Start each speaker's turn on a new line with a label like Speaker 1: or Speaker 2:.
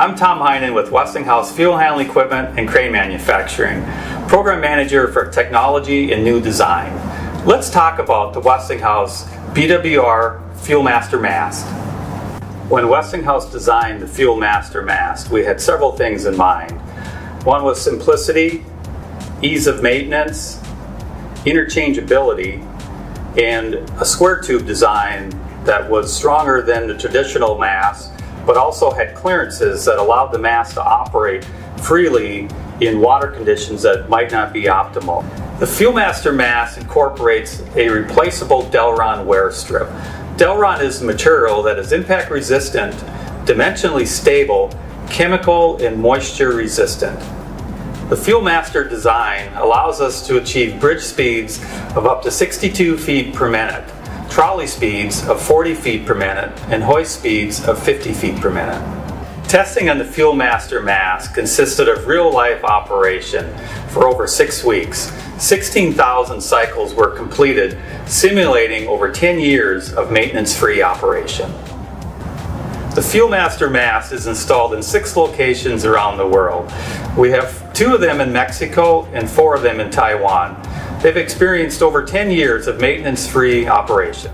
Speaker 1: I'm Tom Heinen with Westinghouse Fuel Handling Equipment and Crane Manufacturing, Program Manager for Technology and New Design. Let's talk about the Westinghouse BWR Fuelmaster Mast. When Westinghouse designed the Fuelmaster Mast, we had several things in mind. One was simplicity, ease of maintenance, interchangeability, and a square tube design that was stronger than the traditional mast, but also had clearances that allowed the mast to operate freely in water conditions that might not be optimal. The Fuelmaster mast incorporates a replaceable Delron wear strip. Delron is a material that is impact resistant, dimensionally stable, chemical and moisture resistant. The Fuelmaster design allows us to achieve bridge speeds of up to 62 feet per minute, trolley speeds of 40 feet per minute, and hoist speeds of 50 feet per minute. Testing on the Fuelmaster mast consisted of real-life operation for over 6 weeks. 16,000 cycles were completed, simulating over 10 years of maintenance-free operation. The Fuelmaster mast is installed in 6 locations around the world. We have 2 of them in Mexico and 4 of them in Taiwan. They've experienced over 10 years of maintenance-free operation.